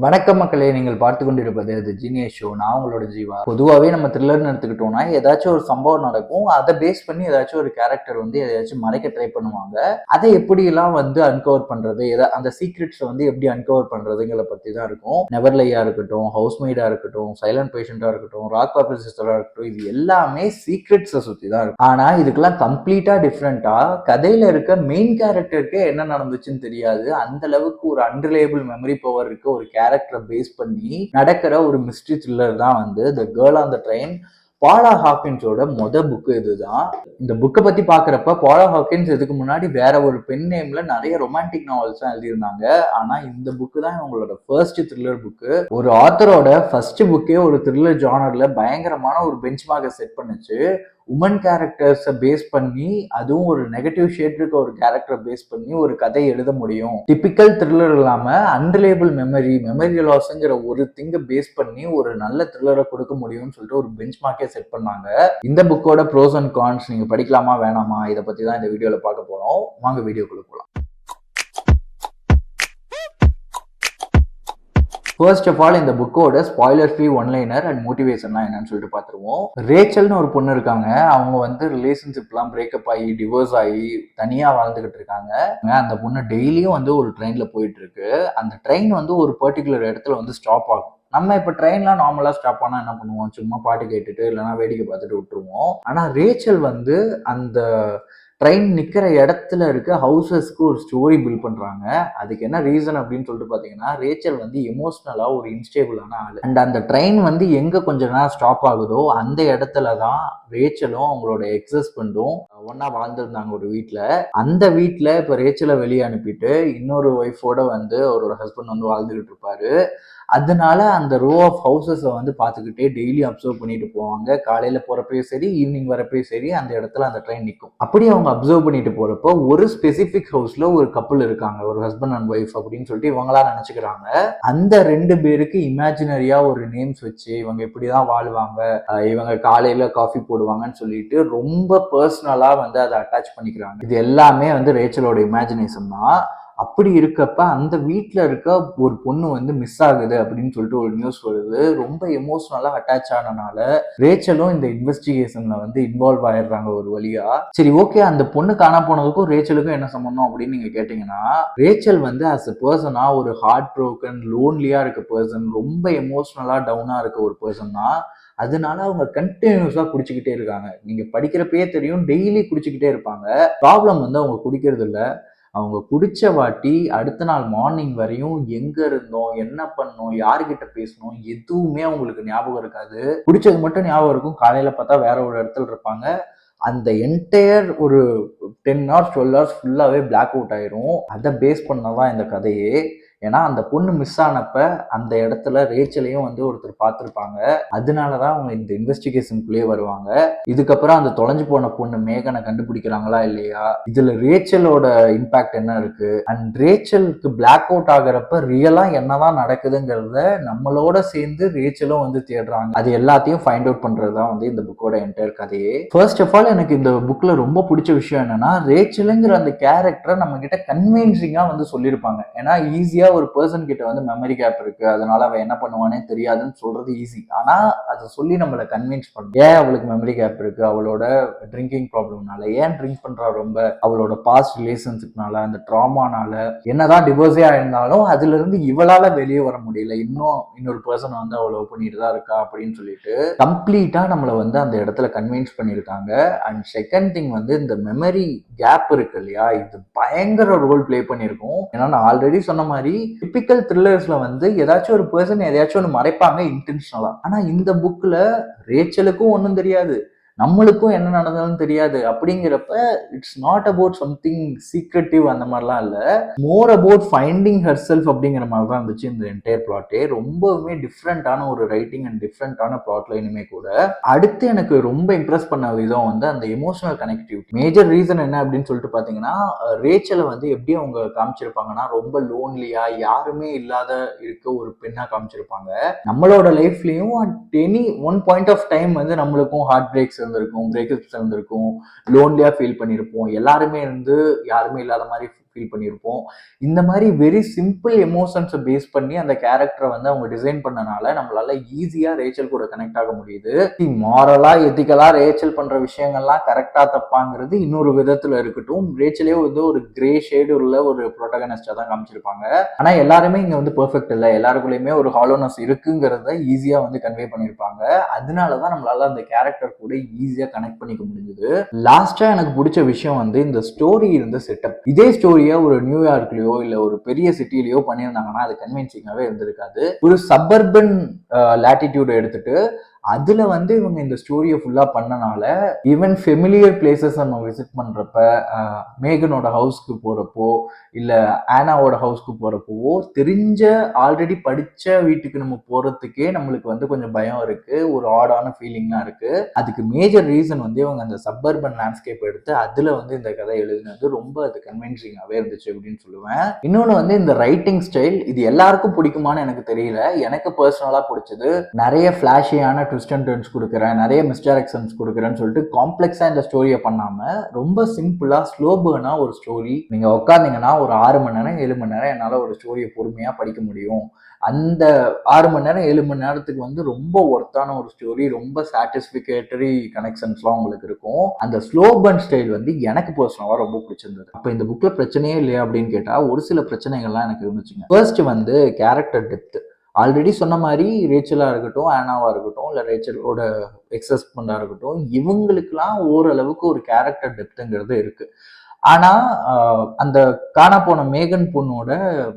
வணக்கம் மக்களே, நீங்கள் பார்த்து கொண்டிருப்பது தி ஜீனியஸ் ஷோ. நான் உங்களோட ஜீவா. பொதுவாகவே நம்ம த்ரில்லர்னு எடுத்துக்கிட்டோம்னா ஏதாச்சும் ஒரு சம்பவம் நடக்கும், அதை பேஸ் பண்ணி ஏதாச்சும் ஒரு கேரக்டர் வந்து எதாச்சும் மறைக்க ட்ரை பண்ணுவாங்க. அதை எப்படியெல்லாம் வந்து அன்கவர் பண்றது, அந்த சீக்ரெட்ஸ் வந்து எப்படி அன்கவர் பண்றதுங்கிற பத்தி தான் இருக்கும். நெவர்லையா இருக்கட்டும், ஹவுஸ்மெய்டா இருக்கட்டும், சைலண்ட் பேஷண்டா இருக்கட்டும், ராக் பேப்பர் சிஸ்டரா இருக்கட்டும், இது எல்லாமே சீக்ரெட்ஸை சுத்தி தான் இருக்கும். ஆனா இதுக்கெல்லாம் கம்ப்ளீட்டா டிஃப்ரெண்டா கதையில இருக்க மெயின் கேரக்டருக்கு என்ன நடந்துச்சுன்னு தெரியாது. அந்த அளவுக்கு ஒரு அன்ரிலேபிள் மெமரி பவர் இருக்க ஒரு கேரக்டரை பேஸ் பண்ணி நடக்கிற ஒரு மிஸ்ட்ரி த்ரில்லர் தான் வந்து the girl on the train. Paula ஹாக்கின்ஸோட புக்கு இதுதான். இந்த புக்கை பத்தி பாக்குறப்ப பாலா ஹாக்கின்ஸ் இதுக்கு முன்னாடி வேற ஒரு பெண் நேம்ல நிறைய ரொமான்டிக் நாவல்ஸ் தான் எழுதியிருந்தாங்க. ஆனா இந்த புக்கு தான் இவங்களோட ஃபர்ஸ்ட் த்ரில்லர் புக்கு. ஒரு ஆத்தரோட ஃபர்ஸ்ட் புக்கே ஒரு த்ரில்லர் ஜானர்ல பயங்கரமான ஒரு பெஞ்ச் மார்க்கை செட் பண்ணுச்சு. உமன் கேரக்டர்ஸை பேஸ் பண்ணி, அதுவும் ஒரு நெகட்டிவ் ஷேட் இருக்க ஒரு கேரக்டரை பேஸ் பண்ணி ஒரு கதை எழுத முடியும். டிபிக்கல் த்ரில்லர் இல்லாம அன்ரிலேபிள் மெமரி லாஸ்ங்கிற ஒரு திங்கை பேஸ் பண்ணி ஒரு நல்ல த்ரில்லரை கொடுக்க முடியும்னு சொல்லிட்டு ஒரு பெஞ்ச் மார்க்கே செட் பண்ணாங்க. இந்த புக்கோட ப்ரோஸ் அண்ட் கான்ஸ் நீங்க படிக்கலாமா வேணாமா, இதை பத்தி தான் இந்த வீடியோல பார்க்க போறோம். வாங்க வீடியோக்குள்ள போலாம். ஃபர்ஸ்ட் ஆஃப் ஆல் இந்த புக்கோட ஸ்பாய்லர் ஃப்ரீ ஒன்லைனர் அண்ட் மோட்டிவேஷன்லாம் என்னன்னு சொல்லிட்டு பார்த்துருவோம். ரேச்சல்னு ஒரு பொண்ணு இருக்காங்க. அவங்க வந்து ரிலேஷன்ஷிப்லாம் பிரேக்கப் ஆகி டிவோர்ஸ் ஆகி தனியாக வாழ்ந்துகிட்டு இருக்காங்க. அந்த பொண்ணு டெய்லியும் வந்து ஒரு ட்ரெயின்ல போயிட்டு இருக்கு. அந்த ட்ரெயின் வந்து ஒரு பர்டிகுலர் இடத்துல வந்து ஸ்டாப் ஆகும். நம்ம இப்போ ட்ரெயின்லாம் நார்மலாக ஸ்டாப் ஆனால் என்ன பண்ணுவோம், சும்மா பாட்டு கேட்டுட்டு இல்லைன்னா வேடிக்கை பார்த்துட்டு விட்டுருவோம். ஆனால் ரேச்சல் வந்து அந்த ட்ரெயின் நிற்கிற இடத்துல இருக்க ஹவுசஸ்க்கு ஒரு ஸ்டோரி பில்ட் பண்ணுறாங்க. அதுக்கு என்ன ரீசன் அப்படின்னு சொல்லிட்டு பார்த்தீங்கன்னா, ரேச்சல் வந்து எமோஷ்னலாக ஒரு இன்ஸ்டேபிளான ஆள். அண்ட் அந்த ட்ரெயின் வந்து எங்கே கொஞ்ச நேரம் ஸ்டாப் ஆகுதோ அந்த இடத்துல தான் ரேச்சலும் அவங்களோட எக்ஸ் ஹஸ்பண்டும் ஒன்னா வாழ்ந்துருந்தாங்க ஒரு வீட்டில். அந்த வீட்டில் இப்போ ரேச்சலை வெளியே அனுப்பிட்டு இன்னொரு ஒய்ஃபோட வந்து அவரோட ஹஸ்பண்ட் வந்து வாழ்ந்துகிட்டு இருப்பாரு. அதனால அந்த ரோ ஆஃப் ஹவுசஸை வந்து பார்த்துக்கிட்டே டெய்லி அப்சர்வ் பண்ணிட்டு போவாங்க. காலையில் போகிறப்பையும் சரி, ஈவினிங் வரப்பையும் சரி, அந்த இடத்துல அந்த ட்ரெயின் நிற்கும். அப்படி அவங்க அப்சர்வ் பண்ணிட்டு போகிறப்போ ஒரு ஸ்பெசிஃபிக் ஹவுஸில் ஒரு கப்புள் இருக்காங்க, ஒரு ஹஸ்பண்ட் அண்ட் ஒய்ஃப் அப்படின்னு சொல்லிட்டு இவங்களா நினச்சிக்கிறாங்க. அந்த 2 பேருக்கு இமேஜினரியாக ஒரு நேம்ஸ் வச்சு இவங்க இப்படி தான் வாழ்வாங்க, இவங்க காலையில் காஃபி போடுவாங்கன்னு சொல்லிட்டு ரொம்ப பர்சனலாக வந்து அதை அட்டாச் பண்ணிக்கிறாங்க. இது எல்லாமே வந்து ரேச்சலோட இமேஜினேஷன் தான். அப்படி இருக்கப்ப அந்த வீட்டில் இருக்க ஒரு பொண்ணு வந்து மிஸ் ஆகுது அப்படின்னு சொல்லிட்டு ஒரு நியூஸ் வருது. ரொம்ப எமோஷனலாக அட்டாச் ஆனனால ரேச்சலும் இந்த இன்வெஸ்டிகேஷன்ல வந்து இன்வால்வ் ஆயிடுறாங்க ஒரு வழியா. சரி, ஓகே, அந்த பொண்ணு காண போனதுக்கும் ரேச்சலுக்கும் என்ன சம்பந்தம் அப்படின்னு நீங்க கேட்டீங்கன்னா, ரேச்சல் வந்து ஆஸ் எ பர்சனா ஒரு ஹார்ட் ப்ரோக்கன் லோன்லியா இருக்க பர்சன், ரொம்ப எமோஷனலா டவுனா இருக்க ஒரு பர்சன் தான். அதனால அவங்க கண்டினியூஸா குடிச்சுக்கிட்டே இருக்காங்க. நீங்க படிக்கிறப்பயே தெரியும், டெய்லி குடிச்சுக்கிட்டே இருப்பாங்க. ப்ராப்ளம் வந்து அவங்க குடிக்கிறது இல்லை, அவங்க குடிச்ச வாட்டி அடுத்த நாள் மார்னிங் வரையும் எங்க இருந்தோம், என்ன பண்ணோம், யாருக்கிட்ட பேசணும், எதுவுமே அவங்களுக்கு ஞாபகம் இருக்காது. குடிச்சது மட்டும் ஞாபகம் இருக்கும். காலையில பார்த்தா வேற ஒரு இடத்துல இருப்பாங்க. அந்த என்டையர் ஒரு 10 hours 12 hours ஃபுல்லாவே பிளாக் அவுட் ஆயிரும். அதை பேஸ் பண்ணதான் இந்த கதையே. ஏன்னா அந்த பொண்ணு மிஸ் ஆனப்ப அந்த இடத்துல ரேச்சலையும் வந்து ஒருத்தர் பார்த்துருப்பாங்க. அதனாலதான் அவங்க இந்த இன்வெஸ்டிகேஷனுக்குள்ளேயே வருவாங்க. இதுக்கப்புறம் அந்த தொலைஞ்சு போன பொண்ணு மேகனை கண்டுபிடிக்கிறாங்களா இல்லையா, இதுல ரேச்சலோட இம்பாக்ட் என்ன இருக்கு, அண்ட் ரேச்சலுக்கு பிளாக் அவுட் ஆகிறப்ப ரியலா என்னதான் நடக்குதுங்கிறத நம்மளோட சேர்ந்து ரேச்சலும் வந்து தேடுறாங்க. அது எல்லாத்தையும் ஃபைண்ட் அவுட் பண்றதுதான் வந்து இந்த புக்கோட என்டையர் கதையே. ஃபர்ஸ்ட் ஆஃப் ஆல் எனக்கு இந்த புக்ல ரொம்ப பிடிச்ச விஷயம் என்னன்னா, ரேச்சலுங்கிற அந்த கேரக்டரை நம்ம கிட்ட கன்வின்சிங்கா வந்து சொல்லியிருப்பாங்க. ஏன்னா ஈஸியா ஒரு பர்சன் கிட்ட வந்து மெமரி கேப் இருக்கு, அதனால அவன் என்ன பண்ணுவானே தெரியாதுன்னு சொல்றது ஈஸி. ஆனா அதை சொல்லி நம்மளை கன்வின்ஸ் பண்ணும். ஏன் அவளுக்கு மெமரி கேப் இருக்கு, அவளோட ட்ரிங்கிங் ப்ராப்ளம்னால, ஏன் ட்ரிங்க் பண்றா ரொம்ப, அவளோட பாஸ்ட் ரிலேஷன்ஷிப்னால, அந்த ட்ராமானால, என்னதான் டிவோர்ஸே ஆயிருந்தாலும் அதுல இருந்து இவளால வெளியே வர முடியல, இன்னொரு பர்சன் வந்து அவளை பண்ணிட்டு தான் இருக்கா அப்படின்னு சொல்லிட்டு கம்ப்ளீட்டா நம்மளை வந்து அந்த இடத்துல கன்வின்ஸ் பண்ணியிருக்காங்க. அண்ட் செகண்ட் திங் வந்து இந்த மெமரி கேப் இருக்கு இல்லையா, இது பயங்கர ரோல் பிளே பண்ணியிருக்கும். ஏன்னா நான் ஆல்ரெடி சொன்ன மாதிரி டிபிக்கல் த்ரில்லர்ஸ்ல வந்து ஏதாச்சும் ஒரு பர்சன் எதையாச்சும் ஒன்று மறைப்பாங்க இன்டென்ஷனலா. ஆனா இந்த புக்ல ரேச்சலுக்கும் ஒன்றும் தெரியாது, நம்மளுக்கும் என்ன நடந்ததுன்னு தெரியாது. அப்படிங்கிறப்ப it's not about something secretive அந்த மாதிரிலாம் இல்லை, more about finding her self அப்படிங்கிற மாதிரி தான் இருந்துச்சு இந்த என்டையர் பிளாட்டே. ரொம்பவுமே டிஃப்ரெண்டான ஒரு ரைட்டிங் அண்ட் டிஃப்ரெண்டான பிளாட் லைனுமே கூட. அடுத்து எனக்கு ரொம்ப இம்ப்ரெஸ் பண்ண விதம் வந்து அந்த எமோஷனல் கனெக்டிவிட்டி. மேஜர் ரீசன் என்ன அப்படின்னு சொல்லிட்டு பார்த்தீங்கன்னா, ரேச்சலை வந்து எப்படி அவங்க காமிச்சிருப்பாங்கன்னா, ரொம்ப லோன்லியா யாருமே இல்லாத இருக்க ஒரு பெண்ணா காமிச்சிருப்பாங்க. நம்மளோட லைஃப்லயும் at any one point of time வந்து நம்மளுக்கும் ஹார்ட் பிரேக்ஸ் இருந்திருக்கும், பிரேக்கப்ஸ் இருந்திருக்கும், லோன்லியா ஃபீல் பண்ணியிருப்போம். எல்லாருமே யாருமே இல்லாத மாதிரி ஃபீல் பண்ணியிருப்போம். இந்த மாதிரி வெரி சிம்பிள் எமோஷன்ஸை பேஸ் பண்ணி அந்த கேரக்டரை வந்து அவங்க டிசைன் பண்ணனால நம்மளால ஈஸியா ரேச்சல் கூட கனெக்ட் ஆக முடியுது. மாரலா எத்திக்கலா ரேச்சல் பண்ற விஷயங்கள்லாம் கரெக்டா தப்பாங்கிறது இன்னொரு விதத்துல இருக்கட்டும், ரேச்சலே வந்து ஒரு கிரே ஷேடு உள்ள ஒரு ப்ரோட்டகனிஸ்டா தான் காமிச்சிருப்பாங்க. ஆனா எல்லாருமே இங்க வந்து பெர்ஃபெக்ட் இல்லை, எல்லாருக்குள்ளயுமே ஒரு ஹாலோனஸ் இருக்குங்கிறத ஈஸியா வந்து கன்வே பண்ணியிருப்பாங்க. அதனாலதான் நம்மளால அந்த கேரக்டர் கூட ஈஸியா கனெக்ட் பண்ணிக்க முடிஞ்சது. லாஸ்டா எனக்கு பிடிச்ச விஷயம் வந்து இந்த ஸ்டோரி இருந்த செட்டப். இதே ஸ்டோரியை ஒரு நியூயார்க்லயோ இல்ல ஒரு பெரிய சிட்டிலயோ பண்ணியிருந்தாங்கன்னா அது கன்வின்சிங்காவே இருந்திருக்காது. ஒரு சப்பர்பன் லாட்டிடியூட் எடுத்துட்டு அதுல வந்து இவங்க இந்த ஸ்டோரியை ஃபுல்லா பண்ணனால ஈவன் ஃபெமிலியர் பிளேசஸ் நம்ம விசிட் பண்றப்ப, மேகனோட ஹவுஸ்க்கு போறப்போ இல்ல ஆனாவோட ஹவுஸ்க்கு போறப்போ தெரிஞ்ச ஆல்ரெடி படிச்ச வீட்டுக்கு நம்ம போறதுக்கே நம்மளுக்கு வந்து கொஞ்சம் பயம் இருக்கு, ஒரு ஆடான ஃபீலிங்லாம் இருக்கு. அதுக்கு மேஜர் ரீசன் வந்து இவங்க அந்த சப்பர்பன் லேண்ட்ஸ்கேப் எடுத்து அதுல வந்து இந்த கதை எழுதினது ரொம்ப அது கன்வின்சிங்காவே இருந்துச்சு அப்படின்னு சொல்லுவேன். இன்னொன்னு வந்து இந்த ரைட்டிங் ஸ்டைல், இது எல்லாருக்கும் பிடிக்குமான்னு எனக்கு தெரியல, எனக்கு பர்சனலா பிடிச்சது. நிறைய ஃபிளாஷியான ட்விஸ்ட் அண்ட் டர்ன்ஸ் கொடுக்குறேன், நிறைய மிஸ்டைரக்ஷன்ஸ் கொடுக்குறேன்னு சொல்லிட்டு காம்ப்ளெக்ஸா இந்த ஸ்டோரியை பண்ணாம ரொம்ப சிம்பிளா ஸ்லோ பர்னா ஒரு ஸ்டோரி, நீங்க உட்காந்தீங்கன்னா ஒரு 6 மணி நேரம் 7 மணி நேரம் என்னால ஒரு ஸ்டோரியை பொறுமையா படிக்க முடியும். அந்த 6 மணி நேரம் 7 மணி நேரத்துக்கு வந்து ரொம்ப ஒர்த்தான ஒரு ஸ்டோரி, ரொம்ப சாட்டிஸ்பிகேட்டரி கனெக்ஷன்ஸ்லாம் உங்களுக்கு இருக்கும். அந்த ஸ்லோ பர்ன் ஸ்டைல் வந்து எனக்கு பர்சனலா ரொம்ப பிடிச்சிருந்தது. அப்ப இந்த புக்ல பிரச்சனையே இல்லையா அப்படின்னு கேட்டா ஒரு சில பிரச்சனைகள்லாம் எனக்கு இருந்துச்சுங்க. ஃபர்ஸ்ட் வந்து கேரக்டர் டெப்த். ஆல்ரெடி சொன்ன மாதிரி ரேச்சலா இருக்கட்டும், ஆனாவா இருக்கட்டும், இல்ல ரேச்சலோட எக்ஸ் ஹஸ்பண்டா இருக்கட்டும், இவங்களுக்குலாம் ஓரளவுக்கு ஒரு கேரக்டர் டெப்த்ங்கிறது இருக்கு. ஆனா அந்த காணா போன மேகன் பொண்ணோட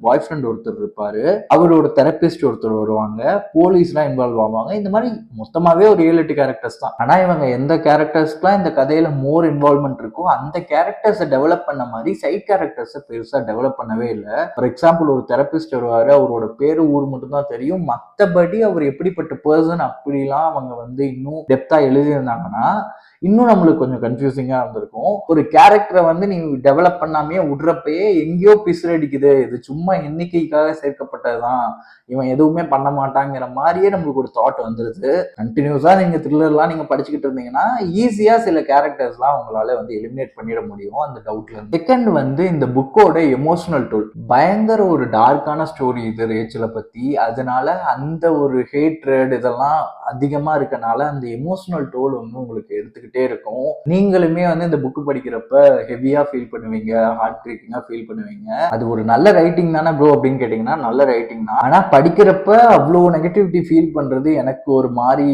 பாய் ஃப்ரெண்ட் ஒருத்தர் இருப்பாரு, அவரோட தெரபிஸ்ட் ஒருத்தர் வருவாங்க, போலீஸ்லாம் இன்வால்வ் ஆவாங்க. இந்த மாதிரி மொத்தமாவே ஒரு 7-8 கேரக்டர்ஸ் தான். ஆனா இவங்க எந்த கேரக்டர்ஸ்க்குலாம் இந்த கதையில மோர் இன்வால்வ்மெண்ட் இருக்கோ அந்த கேரக்டர்ஸை டெவலப் பண்ண மாதிரி சைட் கேரக்டர்ஸை பெருசா டெவலப் பண்ணவே இல்லை. ஃபார் எக்ஸாம்பிள் ஒரு தெரபிஸ்ட் வருவாரு, அவரோட பேரு ஊர் மட்டும் தான் தெரியும், மற்றபடி அவர் எப்படிப்பட்ட பர்சன் அப்படிலாம் அவங்க வந்து இன்னும் டெப்தா எழுதியிருந்தாங்கன்னா இன்னும் நம்மளுக்கு கொஞ்சம் கன்ஃபியூசிங்கா இருந்திருக்கும். ஒரு கேரக்டரை வந்து நீ டெவலப் பண்ணாமே விடுறப்பயே எங்கேயோ பிசுறடிக்குது, இது சும்மா எண்ணிக்கைக்காக சேர்க்கப்பட்டதுதான், இவன் எதுவுமே பண்ண மாட்டாங்கிற மாதிரியே நம்மளுக்கு ஒரு தாட் வந்துருது. கண்டினியூஸா நீங்க த்ரில்லர்லாம் நீங்க படிச்சுக்கிட்டு இருந்தீங்கன்னா ஈஸியா சில கேரக்டர்ஸ்லாம் உங்களால வந்து எலிமினேட் பண்ணிட முடியும் அந்த டவுட்ல இருந்து. செகண்ட் வந்து இந்த புக்கோட எமோஷனல் டூல், பயங்கர ஒரு டார்க்கான ஸ்டோரி இது ரேச்சலை பத்தி. அதனால அந்த ஒரு ஹேட்ரட் இதெல்லாம் அதிகமா இருக்கனால அந்த எமோஷனல் டோல் வந்து உங்களுக்கு எடுத்துக்கிட்டே இருக்கும். நீங்களுமே வந்து இந்த புக் படிக்கிறப்ப ஹெவியா ஃபீல் பண்ணுவீங்க, ஹார்ட் பிரேக்கிங்கா ஃபீல் பண்ணுவீங்க. அது ஒரு நல்ல ரைட்டிங் தானே ப்ரோ அப்படின்னு கேட்டீங்கன்னா நல்ல ரைட்டிங் தான். ஆனா படிக்கிறப்ப அவ்வளோ நெகட்டிவிட்டி ஃபீல் பண்றது எனக்கு ஒரு மாதிரி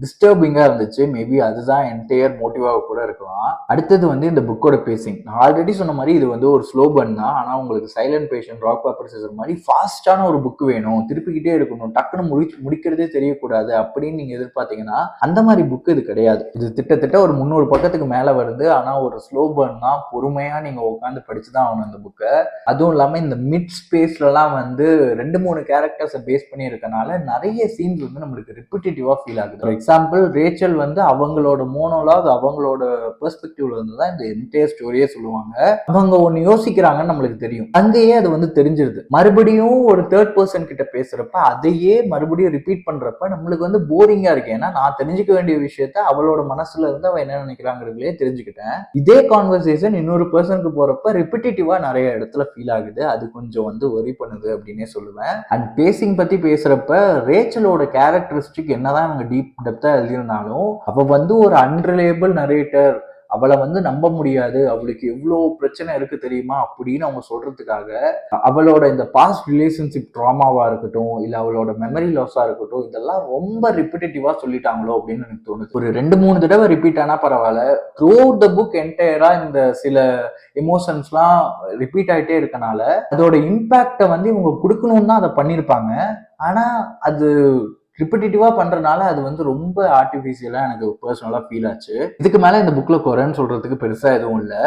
டிஸ்டர்பிங்கா இருந்துச்சு. மேபி அதுதான் என்டையர் மோட்டிவாக கூட இருக்கலாம். அடுத்தது வந்து இந்த புக்கோட பேசிங். நான் ஆல்ரெடி சொன்ன மாதிரி இது வந்து ஒரு ஸ்லோ பர்ன் தான். ஆனா உங்களுக்கு silent passion, rock paper scissor மாதிரி ஃபாஸ்டான ஒரு புக் வேணும், திருப்பிக்கிட்டே இருக்கணும், டக்குன்னு முடிக்கிறதே தெரியக்கூடாது அப்படின்னு நீங்க எதிர்பார்த்தீங்கன்னா அந்த மாதிரி புக் இது கிடையாது. இது கிட்டத்தட்ட ஒரு 300 பக்கத்துக்கு மேல வருது. ஆனா ஒரு ஸ்லோ பர்ன் தான், பொறுமையா நீங்க உட்காந்து படிச்சுதான் ஆகணும் இந்த புக்கை. அதுவும் இல்லாம இந்த மிட் ஸ்பேஸ்லாம் வந்து 2-3 கேரக்டர்ஸை பேஸ் பண்ணி இருக்கனால நிறைய சீன்ஸ் வந்து நம்மளுக்கு ரிப்பிட்டேட்டிவா ஃபீல் ஆகுது. ஃபார் எக்ஸாம்பிள் ரேச்சல் வந்து அவங்களோட மோனோலாக், அவங்களோட பெர்ஸ்பெக்டிவ்ல இருந்து தான் இந்த என்டையர் ஸ்டோரியே சொல்லுவாங்க. அவங்க ஒன்னு யோசிக்கிறாங்கன்னு நம்மளுக்கு தெரியும், அங்கேயே அது வந்து தெரிஞ்சிருது. மறுபடியும் ஒரு தேர்ட் பர்சன் கிட்ட பேசுறப்ப அதையே மறுபடியும் ரிப்பீட் பண்றப்ப நம்மளுக்கு வந்து போரிங்கா இருக்கு. ஏன்னா நான் தெரிஞ்சுக்க வேண்டிய விஷயத்த அவளோட மனசுல இருந்து அவன் என்ன நினைக்கிறாங்கிறதுலே தெரிஞ்சுக்கிட்டேன். இதே கான்வர்சேஷன் இன்னொரு பர்சனுக்கு போறப்ப ரிப்பிட்டேட்டிவா நிறைய இடத்துல ஃபீல் ஆகுது. அது கொஞ்சம் வந்து ஒரி பண்ணுது அப்படின்னே சொல்லுவேன். அண்ட் பேசிங் பத்தி பேசுறப்ப ரேச்சலோட கேரக்டரிஸ்டிக் என்னதான் அவங்க டீப் டெப்தா எழுதியிருந்தாலும் அவ வந்து ஒரு அன்ரிலேபிள் நரேட்டர், அவளை வந்து நம்ப முடியாது, அவளுக்கு எவ்வளோ பிரச்சனை இருக்கு தெரியுமா அப்படின்னு அவங்க சொல்றதுக்காக அவளோட இந்த பாஸ்ட் ரிலேஷன்ஷிப் ட்ராமாவா இருக்கட்டும் இல்ல அவளோட மெமரி லாஸா இருக்கட்டும் இதெல்லாம் ரொம்ப ரிப்பிட்டேட்டிவா சொல்லிட்டாங்களோ அப்படின்னு எனக்கு தோணுது. ஒரு 2-3 தடவை ரிப்பீட் ஆனா பரவாயில்ல, த்ரூ த புக் என்டையரா இந்த சில எமோஷன்ஸ்லாம் ரிப்பீட் ஆயிட்டே இருக்கனால அதோட இம்பாக்டை வந்து இவங்க கொடுக்கணும்னு தான் அதை பண்ணியிருப்பாங்க. ஆனா அது ரிப்பிட்டேட்டிவா பண்றதுனால அது வந்து ரொம்ப ஆர்டிஃபிஷியலா எனக்கு பர்சனலா ஃபீல் ஆச்சு. இதுக்கு மேல இந்த புக்ல குறைன்னு சொல்றதுக்கு பெருசா எதுவும் இல்லை.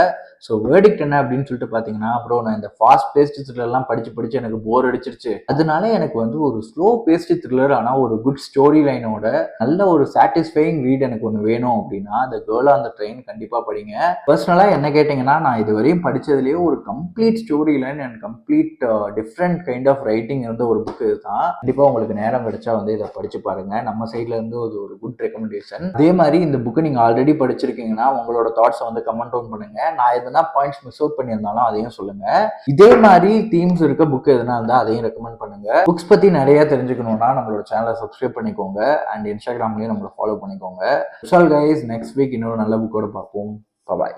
ஸோ வேர்டிக்ட் என்ன அப்படின்னு சொல்லிட்டு பாத்தீங்கன்னா, அப்புறம் நான் இந்த ஃபாஸ்ட் பேஸ்ட் த்ரில்லர்லாம் படிச்சு எனக்கு போர் அடிச்சிருச்சு, அதனால எனக்கு வந்து ஒரு ஸ்லோ பேஸ்ட் த்ரில்லர் ஆனா ஒரு குட் ஸ்டோரி லைனோட நல்ல ஒரு சாட்டிஸ்ஃபைங் ரீட் எனக்கு ஒன்று வேணும் அப்படின்னா the girl on the train கண்டிப்பா படிங்க. பர்சனலா என்ன கேட்டீங்கன்னா நான் இதுவரையும் படிச்சதுலேயே ஒரு complete story line and complete different kind of writing இருந்த ஒரு புக் இதுதான். கண்டிப்பா உங்களுக்கு நேரம் கிடைச்சா வந்து இதை படிச்சு பாருங்க. நம்ம சைட்ல இருந்து அது ஒரு குட் ரெக்கமெண்டேஷன். அதே மாதிரி இந்த புக்கை நீங்க ஆல்ரெடி படிச்சிருக்கீங்கன்னா உங்களோட தாட்ஸை வந்து கமெண்ட் டவுன் பண்ணுங்க. நான் எதனா பாயிண்ட்ஸ் மிஸ் அவுட் பண்ணியிருந்தாலும் அதையும் சொல்லுங்க. இதே மாதிரி தீம்ஸ் இருக்க புக் எதனா இருந்தால் அதையும் ரெக்கமெண்ட் பண்ணுங்க. புக்ஸ் பத்தி நிறைய தெரிஞ்சுக்கணும்னா நம்மளோட சேனலை சப்ஸ்கிரைப் பண்ணிக்கோங்க அண்ட் இன்ஸ்டாகிராம்லயும் நம்மளை ஃபாலோ பண்ணிக்கோங்க. கைஸ், நெக்ஸ்ட் வீக் இன்னொரு நல்ல புக்கோட பார்ப்போம். பாய்.